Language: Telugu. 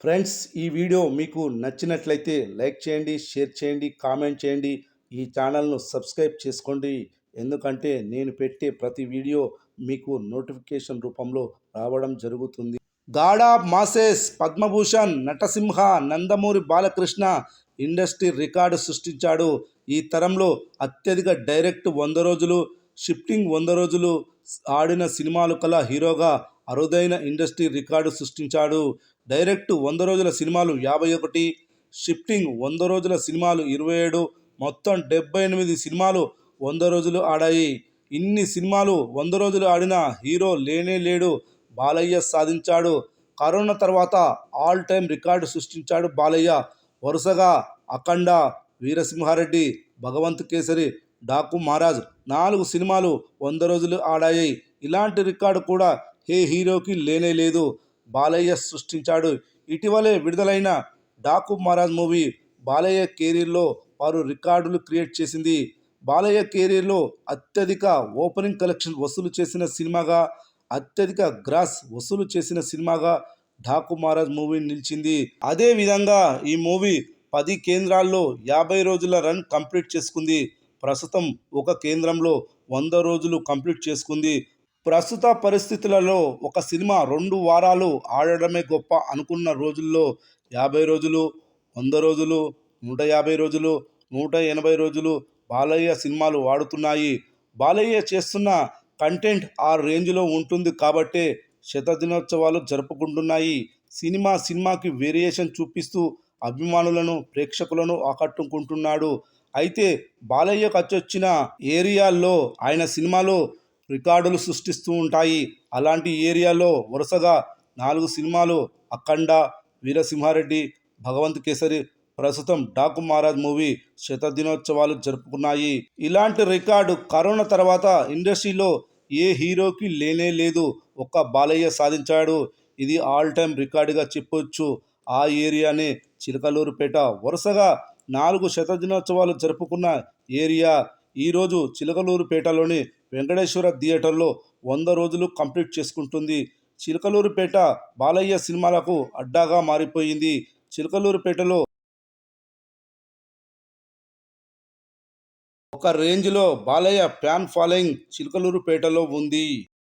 ఫ్రెండ్స్, ఈ వీడియో మీకు నచ్చినట్లయితే లైక్ చేయండి, షేర్ చేయండి, కామెంట్ చేయండి. ఈ ఛానల్ను సబ్స్క్రైబ్ చేసుకోండి. ఎందుకంటే నేను పెట్టే ప్రతి వీడియో మీకు నోటిఫికేషన్ రూపంలో రావడం జరుగుతుంది. God of masses Padma Bhushan Natasimha Nandamuri Balakrishna industry record సృష్టించాడు. ఈ తరంలో అత్యధిక డైరెక్ట్ 100 రోజులు, షిఫ్టింగ్ 100 రోజులు ఆడిన సినిమాలు కల హీరోగా అరుదైన ఇండస్ట్రీ రికార్డు సృష్టించాడు. డైరెక్ట్ 100 రోజుల సినిమాలు 51, షిఫ్టింగ్ 100 రోజుల సినిమాలు 27, మొత్తం 78 సినిమాలు 100 రోజులు ఆడాయి. ఇన్ని సినిమాలు 100 రోజులు ఆడిన హీరో లేనే లేడు. బాలయ్య సాధించాడు. కరోనా తర్వాత ఆల్ టైమ్ రికార్డు సృష్టించాడు బాలయ్య. వరుసగా అఖండ, వీరసింహారెడ్డి, భగవంత్ కేసరి, డాకు మహారాజ్ 4 సినిమాలు 100 రోజులు ఆడాయి. ఇలాంటి రికార్డు కూడా ఏ హీరోకి లేనే లేదు. బాలయ్య సృష్టించాడు. ఇటీవలే విడుదలైన డాకు మహారాజ్ మూవీ బాలయ్య కెరీర్లో వారు రికార్డులు క్రియేట్ చేసింది. బాలయ్య కెరీర్లో అత్యధిక ఓపెనింగ్ కలెక్షన్ వసూలు చేసిన సినిమాగా, అత్యధిక గ్రాస్ వసూలు చేసిన సినిమాగా డాకు మహారాజ్ మూవీ నిలిచింది. అదేవిధంగా ఈ మూవీ 10 కేంద్రాల్లో 50 రోజుల రన్ కంప్లీట్ చేసుకుంది. ప్రస్తుతం ఒక కేంద్రంలో 100 రోజులు కంప్లీట్ చేసుకుంది. ప్రస్తుత పరిస్థితులలో ఒక సినిమా 2 వారాలు ఆడడమే గొప్ప అనుకున్న రోజుల్లో 50 రోజులు, 100 రోజులు, 150 రోజులు, 180 రోజులు బాలయ్య సినిమాలు ఆడుతున్నాయి. బాలయ్య చేస్తున్న కంటెంట్ ఆ రేంజ్లో ఉంటుంది కాబట్టే శతదినోత్సవాలు జరుపుకుంటున్నాయి. సినిమాకి వేరియేషన్ చూపిస్తూ అభిమానులను, ప్రేక్షకులను ఆకట్టుకుంటున్నాడు. అయితే బాలయ్యకు అచ్చొచ్చిన ఏరియాల్లో ఆయన సినిమాలు రికార్డులు సృష్టిస్తూ ఉంటాయి. అలాంటి ఏరియాలో వరుసగా 4 సినిమాలు అఖండ, వీరసింహారెడ్డి, భగవంత్ కేసరి, ప్రస్తుతం డాకు మహారాజ్ మూవీ శతదినోత్సవాలు జరుపుకున్నాయి. ఇలాంటి రికార్డు కరోనా తర్వాత ఇండస్ట్రీలో ఏ హీరోకి లేనే లేదు. ఒక్క బాలయ్య సాధించాడు. ఇది ఆల్ టైమ్ రికార్డుగా చెప్పొచ్చు. ఆ ఏరియానే చిలకలూరుపేట. వరుసగా 4 శతదినోత్సవాలు జరుపుకున్న ఏరియా. ఈరోజు చిలకలూరుపేటలోని వెంకటేశ్వర థియేటర్లో 100 రోజులు కంప్లీట్ చేసుకుంటుంది. చిలకలూరుపేట బాలయ్య సినిమాలకు అడ్డాగా మారిపోయింది. చిలకలూరుపేటలో ఒక రేంజ్లో బాలయ్య ఫ్యాన్ ఫాలోయింగ్ చిలకలూరుపేటలో ఉంది.